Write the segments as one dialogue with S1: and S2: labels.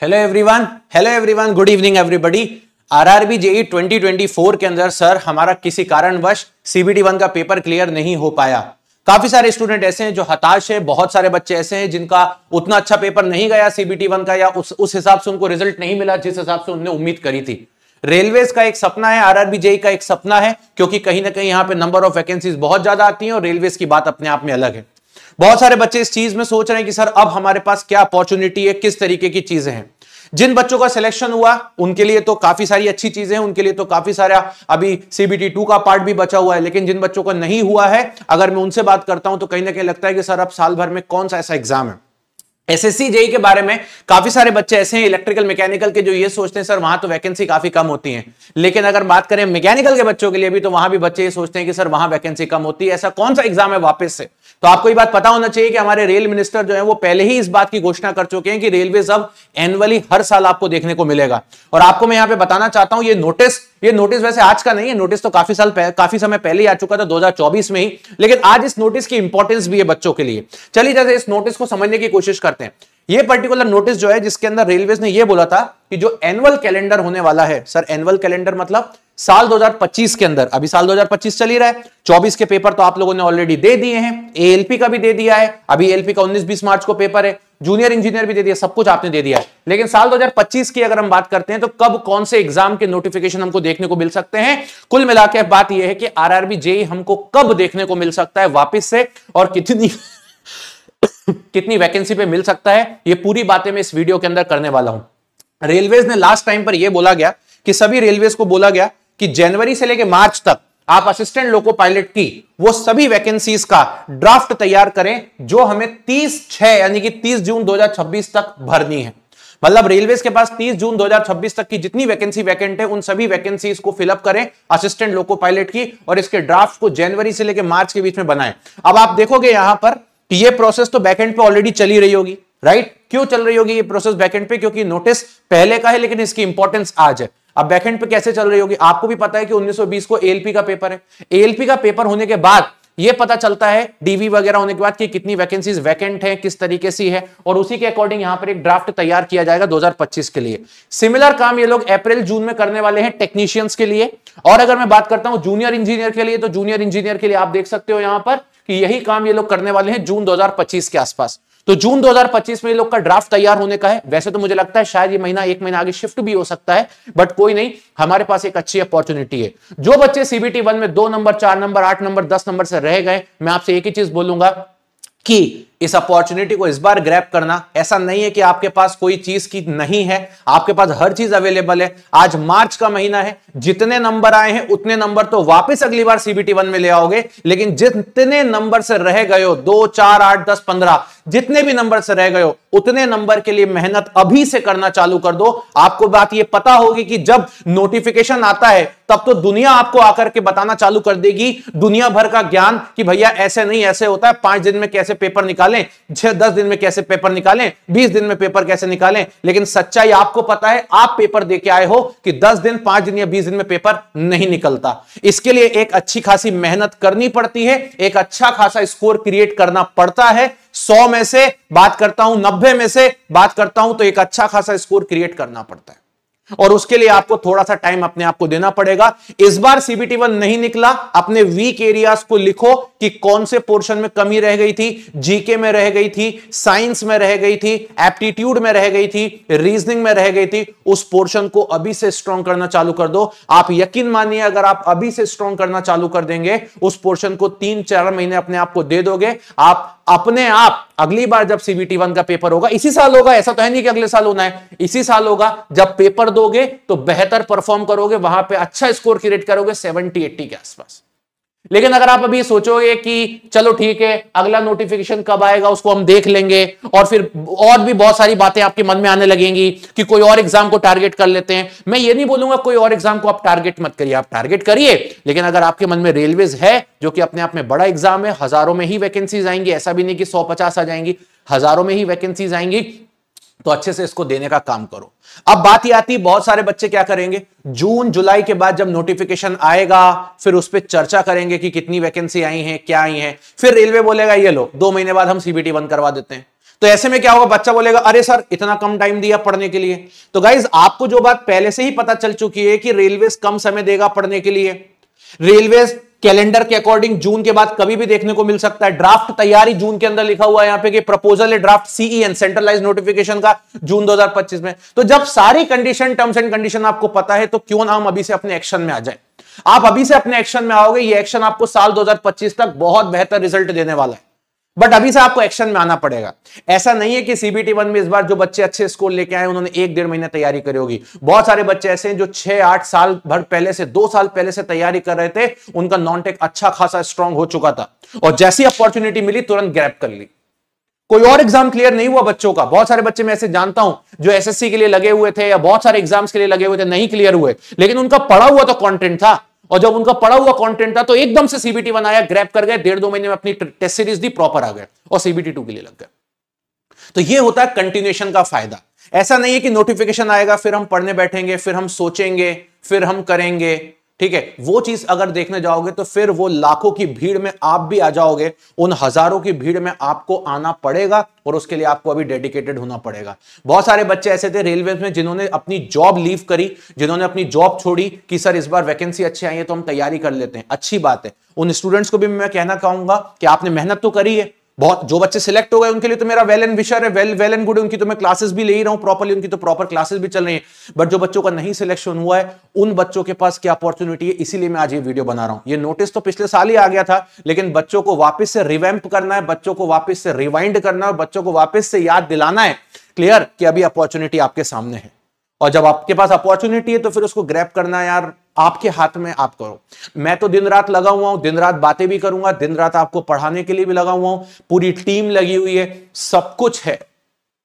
S1: Hello everyone, good evening everybody. RRB JE 2024 के अंदर sir हमारा किसी कारणवश सीबीटी 1 का पेपर क्लियर नहीं हो पाया। काफी सारे स्टूडेंट ऐसे हैं जो हताश है, बहुत सारे बच्चे ऐसे हैं जिनका उतना अच्छा पेपर नहीं गया सीबीटी 1 का, या उस हिसाब से उनको रिजल्ट नहीं मिला जिस हिसाब से उन्होंने उम्मीद करी थी। रेलवेज का एक सपना है, आरआरबी जेई का एक सपना है, क्योंकि कहीं ना कहीं यहां पे नंबर ऑफ वैकेंसीज बहुत ज्यादा आती हैं और रेलवेज की बात अपने आप में अलग है। बहुत सारे बच्चे इस चीज में सोच रहे हैं कि सर अब हमारे पास क्या अपॉर्चुनिटी है, किस तरीके की चीजें हैं। जिन बच्चों का सिलेक्शन हुआ उनके लिए तो काफी सारी अच्छी चीजें हैं, उनके लिए तो काफी सारा अभी सीबीटी 2 का पार्ट भी बचा हुआ है। लेकिन जिन बच्चों का नहीं हुआ है, अगर मैं उनसे बात करता हूं तो कहीं ना कहीं लगता है कि सर अब साल भर में कौन सा ऐसा एग्जाम है। एसएससी जेई के बारे में काफी सारे बच्चे ऐसे हैं इलेक्ट्रिकल मैकेनिकल के जो ये सोचते हैं सर वहां तो वैकेंसी काफी कम होती है। लेकिन अगर बात करें मैकेनिकल के बच्चों के लिए भी, तो वहां भी बच्चे ये सोचते हैं कि सर वहां वैकेंसी कम होती है। ऐसा कौन सा एग्जाम है वापस से? तो आपको ये बात पता होना चाहिए कि हमारे रेल मिनिस्टर जो है वो पहले ही इस बात की घोषणा कर चुके हैं कि रेलवेज अब एनुअली हर साल आपको देखने को मिलेगा। और आपको मैं यहां पे बताना चाहता हूं, ये नोटिस वैसे आज का नहीं है, नोटिस तो काफी समय पहले ही आ चुका था 2024 में ही। लेकिन आज इस नोटिस की इंपॉर्टेंस भी है बच्चों के लिए। चलिए जैसे इस नोटिस को समझने की कोशिश करते हैं। ये पर्टिकुलर नोटिस जो है जिसके अंदर रेलवेज ने ये बोला था कि जो एनुअल कैलेंडर होने वाला है, सर एनुअल कैलेंडर मतलब साल 2025 के अंदर, अभी साल 2025 चल ही रहा है, 24 के पेपर तो आप लोगों ने ऑलरेडी दे दिए हैं, एएलपी का भी दे दिया है, अभी एएलपी का 19-20 मार्च को पेपर है, जूनियर इंजीनियर भी दे दिया, सब कुछ आपने दे दिया है। लेकिन साल 2025 की अगर हम बात करते हैं तो कब कौन से एग्जाम के नोटिफिकेशन हमको देखने को मिल सकते हैं? कुल मिलाकर बात यह है कि आरआरबी जेई हमको कब देखने को मिल सकता है वापिस से, और कितनी वैकेंसी पे मिल सकता है, ये पूरी बातें मैं इस वीडियो के अंदर करने वाला हूं। रेलवेज ने लास्ट टाइम पर यह बोला गया कि सभी रेलवेज को बोला गया कि जनवरी से लेकर मार्च तक आप असिस्टेंट लोको पायलट की वो सभी वैकेंसीज का ड्राफ्ट तैयार करें जो हमें 30/6 यानी कि 30 जून 2026 तक भरनी है। मतलब रेलवेज के पास 30 जून 2026 तक की जितनी वैकेंसी वैकेंट है उन सभी वैकेंसीज को फिलअप करें असिस्टेंट लोको पायलट की, और इसके ड्राफ्ट को जनवरी से लेकर मार्च के बीच में बनाएं। अब आप देखोगे यहां पर कि ये प्रोसेस तो बैकएंड पे ऑलरेडी चली रही होगी, राइट? क्यों चल रही होगी ये प्रोसेस बैकएंड पे? क्योंकि नोटिस पहले का है लेकिन इसकी इंपॉर्टेंस आज है। अब बैकएंड पे कैसे चल रही होगी? आपको भी पता है कि 1920 को एएलपी का पेपर है। एएलपी का पेपर होने के बाद ये पता चलता है डीवी वगैरह होने के बाद कि कितनी वैकेंसीज वैकेंट है, किस तरीके से है, और उसी के अकॉर्डिंग यहां पर एक ड्राफ्ट तैयार किया जाएगा 2025 के लिए। सिमिलर काम ये लोग अप्रैल जून में करने वाले हैं टेक्नीशियंस के लिए। और अगर मैं बात करता हूं जूनियर इंजीनियर के लिए, तो जूनियर इंजीनियर के लिए आप देख सकते हो यहां पर कि यही काम ये लोग करने वाले हैं जून 2025 के आसपास। तो जून 2025 में ये लोग का ड्राफ्ट तैयार होने का है। वैसे तो मुझे लगता है शायद ये महीना 1 महीना आगे शिफ्ट भी हो सकता है, बट कोई नहीं, हमारे पास एक अच्छी अपॉर्चुनिटी है। जो बच्चे सीबीटी 1 में 2 नंबर, 4 नंबर, 8 नंबर, 10 नंबर से रह गए, मैं आपसे एक ही चीज बोलूंगा कि इस अपॉर्चुनिटी को इस बार ग्रैब करना। ऐसा नहीं है कि आपके पास कोई चीज की नहीं है, आपके पास हर चीज अवेलेबल है। आज मार्च का महीना है, जितने नंबर आए हैं उतने नंबर तो वापस अगली बार सीबीटी 1 में ले आओगे। लेकिन जितने नंबर से रह गए हो, 2, 4, 8, 10, 15, जितने भी नंबर से रह गए हो, उतने नंबर के लिए मेहनत अभी से करना चालू कर दो। आपको बात ये पता होगी कि जब नोटिफिकेशन आता है तब तो दुनिया आपको आकर के बताना चालू कर देगी, दुनिया भर का ज्ञान कि भैया ऐसे नहीं ऐसे होता है, 5 दिन में कैसे पेपर निकालें, 6-10 दिन में कैसे पेपर निकालें, 20 दिन में पेपर कैसे निकालें। लेकिन सच्चाई आपको पता है, आप पेपर देके आए हो कि 10 दिन, 5 दिन या 20 दिन में पेपर नहीं निकलता। इसके लिए एक अच्छी खासी मेहनत करनी पड़ती है, एक अच्छा खासा स्कोर क्रिएट करना पड़ता है। 100 में से बात करता हूं, 90 में से बात करता हूं, तो एक अच्छा खासा स्कोर क्रिएट करना पड़ता है, और उसके लिए आपको थोड़ा सा टाइम अपने आप को देना पड़ेगा। इस बार सीबीटी 1 नहीं निकला, अपने वीक एरियाज को लिखो कि कौन से पोर्शन में कमी रह गई थी। जीके में रह गई थी, साइंस में रह गई थी, एप्टीट्यूड में रह गई थी, रीजनिंग में रह गई थी। उस पोर्शन को अभी से स्ट्रॉन्ग करना चालू कर दो। आप यकीन मानिए, अगर आप अभी से स्ट्रॉन्ग करना चालू कर देंगे, उस पोर्शन को 3-4 महीने अपने आप को दे दोगे, आप अपने आप अगली बार जब सीबीटी 1 का पेपर होगा, इसी साल होगा, ऐसा तो है नहीं कि अगले साल होना है, इसी साल होगा, जब पेपर दोगे तो बेहतर परफॉर्म करोगे, वहां पे अच्छा स्कोर क्रिएट करोगे 70-80 के आसपास। लेकिन अगर आप अभी सोचोगे कि चलो ठीक है, अगला नोटिफिकेशन कब आएगा उसको हम देख लेंगे, और फिर और भी बहुत सारी बातें आपके मन में आने लगेंगी कि कोई और एग्जाम को टारगेट कर लेते हैं। मैं ये नहीं बोलूंगा कोई और एग्जाम को आप टारगेट मत करिए, आप टारगेट करिए, लेकिन अगर आपके मन में रेलवेज है जो कि अपने आप में बड़ा एग्जाम है, हजारों में ही वैकेंसीज आएंगी, ऐसा भी नहीं कि 100-50 आ जाएंगी, हजारों में ही वैकेंसीज आएंगी, तो अच्छे से इसको देने का काम करो। अब बात ये आती, बहुत सारे बच्चे क्या करेंगे, जून जुलाई के बाद जब नोटिफिकेशन आएगा फिर उस पर चर्चा करेंगे कि कितनी वैकेंसी आई हैं, क्या आई हैं, फिर रेलवे बोलेगा ये लो 2 महीने बाद हम सीबीटी 1 करवा देते हैं। तो ऐसे में क्या होगा, बच्चा बोलेगा अरे सर इतना कम टाइम दिया पढ़ने के लिए। तो गाइज आपको जो बात पहले से ही पता चल चुकी है कि रेलवेज कम समय देगा पढ़ने के लिए। रेलवेज कैलेंडर के अकॉर्डिंग जून के बाद कभी भी देखने को मिल सकता है। ड्राफ्ट तैयारी जून के अंदर लिखा हुआ है यहां पे कि प्रपोजल है ड्राफ्ट सीईएन सेंट्रलाइज नोटिफिकेशन का जून 2025 में। तो जब सारी कंडीशन टर्म्स एंड कंडीशन आपको पता है तो क्यों ना हम अभी से अपने एक्शन में आ जाए। आप अभी से अपने एक्शन में आओगे, ये एक्शन आपको साल 2025 तक बहुत बेहतर रिजल्ट देने वाला है, बट अभी से आपको एक्शन में आना पड़ेगा। ऐसा नहीं है कि सीबीटी 1 में इस बार जो बच्चे अच्छे स्कोर लेके आए उन्होंने 1-1.5 महीने तैयारी करी होगी। बहुत सारे बच्चे ऐसे हैं जो 6-8 साल भर पहले से, 2 साल पहले से तैयारी कर रहे थे, उनका नॉन टेक अच्छा खासा स्ट्रांग हो चुका था और जैसी अपॉर्चुनिटी मिली तुरंत ग्रैब कर ली। कोई और एग्जाम क्लियर नहीं हुआ बच्चों का। बहुत सारे बच्चे मैं ऐसे जानता हूं जो एसएससी के लिए लगे हुए थे या बहुत सारे एग्जाम्स के लिए लगे हुए थे, नहीं क्लियर हुए, लेकिन उनका पढ़ा हुआ तो कंटेंट था, और जब उनका पढ़ा हुआ कंटेंट था तो एकदम से सीबीटी 1 आया, ग्रैब कर गए, 1.5-2 महीने में अपनी टेस्ट सीरीज दी, प्रॉपर आ गए और सीबीटी 2 के लिए लग गए। तो ये होता है कंटिन्यूएशन का फायदा। ऐसा नहीं है कि नोटिफिकेशन आएगा फिर हम पढ़ने बैठेंगे, फिर हम सोचेंगे, फिर हम करेंगे, ठीक है। वो चीज अगर देखने जाओगे तो फिर वो लाखों की भीड़ में आप भी आ जाओगे, उन हजारों की भीड़ में आपको आना पड़ेगा और उसके लिए आपको अभी डेडिकेटेड होना पड़ेगा। बहुत सारे बच्चे ऐसे थे रेलवे में जिन्होंने अपनी जॉब लीव करी, जिन्होंने अपनी जॉब छोड़ी कि सर इस बार वैकेंसी अच्छी आई है तो हम तैयारी कर लेते हैं। अच्छी बात है, उन स्टूडेंट्स को भी मैं कहना चाहूंगा कि आपने मेहनत तो करी है। बहुत जो बच्चे सिलेक्ट हो गए उनके लिए तो मेरा वेल एंड विशर है, वेल एंड गुड, उनकी तो मैं क्लासेस भी ले ही रहा हूं प्रॉपर्ली, उनकी तो प्रॉपर क्लासेस भी चल रही हैं। बट जो बच्चों का नहीं सिलेक्शन हुआ है उन बच्चों के पास क्या अपॉर्चुनिटी है, इसीलिए मैं आज ये वीडियो बना रहा हूं। ये नोटिस तो पिछले साल ही आ गया था, लेकिन बच्चों को वापस से रिवैम्प करना है, बच्चों को वापस से रिवाइंड करना है, बच्चों को वापस से याद दिलाना है क्लियर कि अभी अपॉर्चुनिटी आपके सामने है। और जब आपके पास अपॉर्चुनिटी है तो फिर उसको ग्रैब करना यार आपके हाथ में, आप करो। मैं तो दिन रात लगा हुआ हूं, दिन रात बातें भी करूंगा, दिन रात आपको पढ़ाने के लिए भी लगा हुआ हूं, पूरी टीम लगी हुई है, सब कुछ है।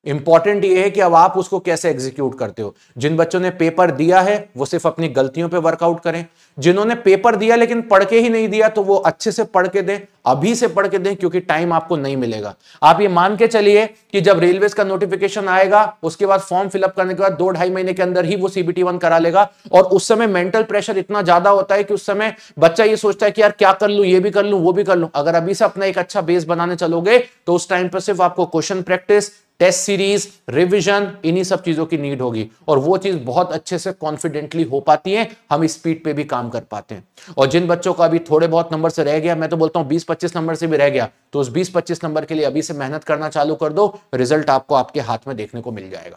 S1: इंपॉर्टेंट ये है कि अब आप उसको कैसे एग्जीक्यूट करते हो। जिन बच्चों ने पेपर दिया है वो सिर्फ अपनी गलतियों पे वर्कआउट करें, जिन्होंने पेपर दिया लेकिन पढ़ के ही नहीं दिया तो वो अच्छे से पढ़ के दें, अभी से पढ़ के दें, क्योंकि टाइम आपको नहीं मिलेगा। आप ये मान के चलिए कि जब रेलवेज का नोटिफिकेशन आएगा उसके बाद फॉर्म फिलअप करने के बाद 2-2.5 महीने के अंदर ही वो सीबीटी 1 करा लेगा, और उस समय मेंटल प्रेशर इतना ज्यादा होता है कि उस समय बच्चा ये सोचता है कि यार क्या कर लूं, ये भी कर लूं, वो भी कर लूं। अगर अभी से अपना एक अच्छा बेस बनाने चलोगे तो उस टाइम पर सिर्फ आपको question practice, test series, revision, इन्हीं सब चीजों की नीड होगी और वो चीज बहुत अच्छे से कॉन्फिडेंटली हो पाती है, हम स्पीड पे भी काम कर पाते हैं। और जिन बच्चों का अभी थोड़े बहुत नंबर से रह गया, मैं तो बोलता हूं 20-25 नंबर से भी रह गया, तो उस 20-25 नंबर के लिए अभी से मेहनत करना चालू कर दो, रिजल्ट आपको आपके हाथ में देखने को मिल जाएगा।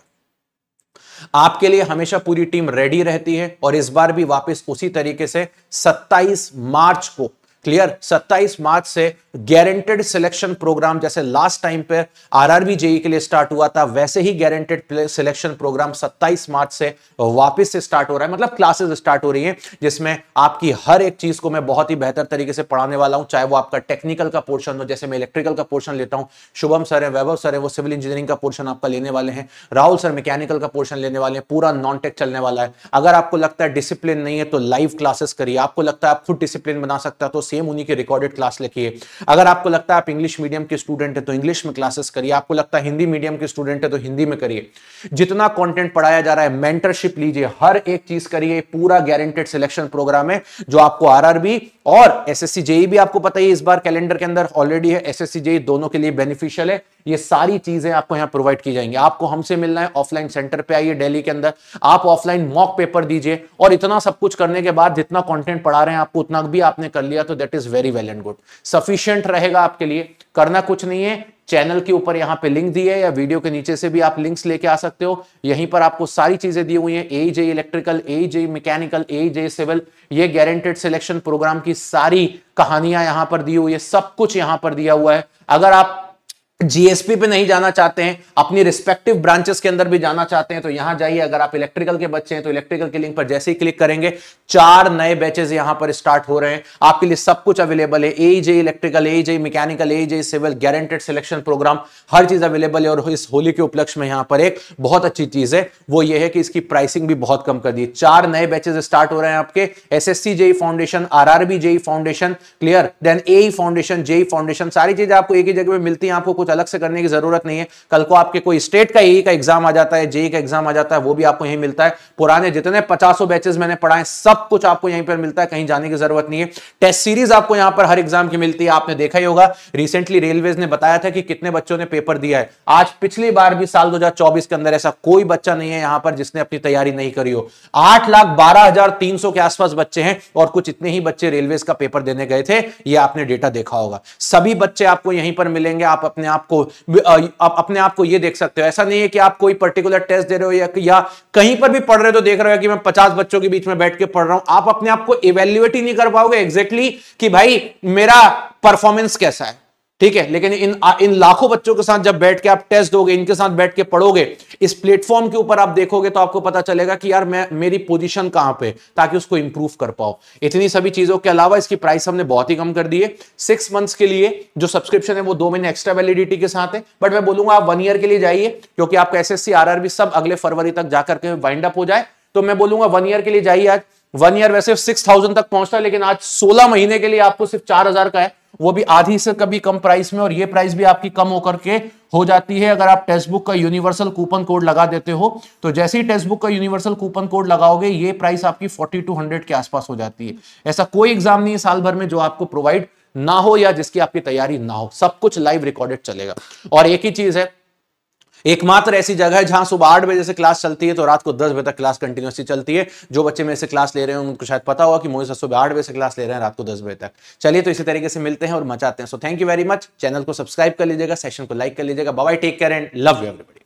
S1: आपके लिए हमेशा पूरी टीम रेडी रहती है और इस बार भी वापस उसी तरीके से 27 मार्च को, क्लियर, 27 मार्च से गारंटेड सिलेक्शन प्रोग्राम, जैसे लास्ट टाइम पे आरआरबी जेई के लिए स्टार्ट हुआ था वैसे ही गारंटेड सिलेक्शन प्रोग्राम 27 मार्च से वापस से स्टार्ट हो रहा है। मतलब क्लासेस स्टार्ट हो रही हैं जिसमें आपकी हर एक चीज को मैं बहुत ही बेहतर तरीके से पढ़ाने वाला हूं, चाहे वो आपका टेक्निकल का पोर्शन हो, जैसे मैं इलेक्ट्रिकल का पोर्शन लेता हूं, शुभम सर है, वैभव सर है, वो सिविल इंजीनियरिंग का पोर्शन आपका लेने वाले हैं, राहुल सर मैकेनिकल का पोर्शन लेने वाले हैं, पूरा नॉन टेक चलने वाला है। अगर आपको लगता है डिसिप्लिन नहीं है तो लाइव क्लासेस करिए, आपको लगता है आप खुद डिसिप्लिन बना सकता है तो सेम उन्हीं की रिकॉर्डेड क्लास लिखिए। अगर आपको लगता है आप इंग्लिश मीडियम के स्टूडेंट है तो इंग्लिश में क्लासेस करिए, आपको लगता है हिंदी मीडियम के स्टूडेंट है तो हिंदी में करिए। जितना कंटेंट पढ़ाया जा रहा है मेंटरशिप लीजिए, हर एक चीज करिए। पूरा गारंटेड सिलेक्शन प्रोग्राम है जो आपको आरआरबी और एसएससी जेई भी आपको पता ही इस बार कैलेंडर के अंदर ऑलरेडी है, एसएससी जेई दोनों के लिए बेनिफिशियल है। ये सारी चीजें आपको यहां प्रोवाइड की जाएंगी। आपको हमसे मिलना है, ऑफलाइन सेंटर पे आइए दिल्ली के अंदर, आप ऑफलाइन मॉक पेपर दीजिए और इतना सब कुछ करने के बाद जितना कंटेंट पढ़ा रहे हैं आपको उतना भी आपने कर लिया तो that is very well and good, sufficient रहेगा आपके लिए। करना कुछ नहीं है, चैनल के ऊपर यहां पे लिंक दी है या वीडियो के नीचे से भी आप लिंक्स लेके आ सकते हो। यहीं पर आपको सारी चीजें दी हुई हैं, AJE electrical, AJE mechanical, AJE civil, ये गारंटेड सिलेक्शन प्रोग्राम की सारी कहानियां यहां पर दी हुई है, सब कुछ यहां पर दिया हुआ है। अगर आप जीएसपी पे नहीं जाना चाहते हैं, अपनी रिस्पेक्टिव ब्रांचेस के अंदर भी जाना चाहते हैं तो यहां जाइए। अगर आप इलेक्ट्रिकल के बच्चे हैं तो इलेक्ट्रिकल के लिंक पर जैसे ही क्लिक करेंगे 4 नए बैचेस यहां पर स्टार्ट हो रहे हैं, आपके लिए सब कुछ अवेलेबल है। AJE electrical, AJE mechanical, AJE civil, guaranteed selection programme, हर चीज अवेलेबल है। और इस होली के उपलक्ष्य में यहां पर एक बहुत अच्छी चीज है, वो ये है कि इसकी प्राइसिंग भी बहुत कम कर दी। 4 नए बैचेस स्टार्ट हो रहे हैं आपके, SSC JE foundation, RRB JE foundation, clear, then AE foundation, JE foundation, सारी चीजें आपको एक ही जगह में मिलती है। आपको कुछ के अलग से करने की जरूरत नहीं है। कल को आपके कोई स्टेट का एई का एग्जाम आ जाता है, जेई का एग्जाम आ जाता है, वो भी आपको यहीं मिलता है। पुराने जितने 50 बैचेस मैंने पढ़ाए सब कुछ आपको यहीं पर मिलता है, कहीं जाने की जरूरत नहीं है। टेस्ट सीरीज आपको यहां पर हर एग्जाम की मिलती है। आपने देखा ही होगा रिसेंटली रेलवेज ने बताया था कि कितने बच्चों ने पेपर दिया है। आज पिछली बार भी साल 2024 के अंदर ऐसा कोई बच्चा नहीं है यहां पर जिसने अपनी तैयारी नहीं करी हो। 8,12,300 के आसपास बच्चे हैं और कुछ इतने ही बच्चे रेलवेज का पेपर देने गए थे। ये आपने डेटा देखा होगा। सभी बच्चे आपको यहीं पर मिलेंगे। आप अपने आप को ये देख सकते हो। ऐसा नहीं है कि आप कोई पर्टिकुलर टेस्ट दे रहे हो या कहीं पर भी पढ़ रहे हो तो देख रहे हो कि मैं 50 बच्चों के बीच में बैठ के पढ़ रहा हूं। आप अपने आप को इवैल्यूएट ही नहीं कर पाओगे एग्जैक्टली कि भाई मेरा परफॉर्मेंस कैसा है, ठीक है। लेकिन इन लाखों बच्चों के साथ जब बैठ के आप टेस्ट दोगे, इनके साथ बैठ के पढ़ोगे, इस प्लेटफॉर्म के ऊपर आप देखोगे तो आपको पता चलेगा कि यार मेरी पोजीशन कहां पे, ताकि उसको इंप्रूव कर पाओ। इतनी सभी चीजों के अलावा इसकी प्राइस हमने बहुत ही कम कर दी है। 6 मंथ्स के लिए जो सब्सक्रिप्शन है वो 2 महीने एक्स्ट्रा वैलिडिटी के साथ है, बट मैं बोलूंगा आप 1 ईयर के लिए जाइए, क्योंकि आपका एसएससी आरआरबी सब अगले फरवरी तक जाकर के वाइंड अप हो जाए। तो मैं बोलूंगा 1 ईयर के लिए जाइए। आज 1 ईयर वैसे 6,000 तक पहुंचता है, लेकिन आज 16 महीने के लिए आपको सिर्फ 4,000 का है, वो भी आधी से कभी कम प्राइस में। और ये प्राइस भी आपकी कम होकर के हो जाती है अगर आप टेक्स्ट बुक का यूनिवर्सल कूपन कोड लगा देते हो। तो जैसे ही टेक्स्ट बुक का यूनिवर्सल कूपन कोड लगाओगे, ये प्राइस आपकी 4200 के आसपास हो जाती है। ऐसा कोई एग्जाम नहीं है साल भर में जो आपको प्रोवाइड ना हो या जिसकी आपकी तैयारी ना हो। सब कुछ लाइव रिकॉर्डेड चलेगा। और एक ही चीज है, एकमात्र ऐसी जगह है जहां सुबह 8 बजे से क्लास चलती है तो रात को 10 बजे तक क्लास कंटिन्यूसली चलती है। जो बच्चे मेरे से क्लास ले रहे हैं उनको शायद पता होगा कि मोहित सर सुबह 8 बजे से क्लास ले रहे हैं, रात को 10 बजे तक। चलिए, तो इसी तरीके से मिलते हैं और मचाते हैं। So thank you very much. Channel को सब्सक्राइब कर लीजिएगा, सेशन को लाइक कर लीजिएगा। Bye bye, take care and love you everybody.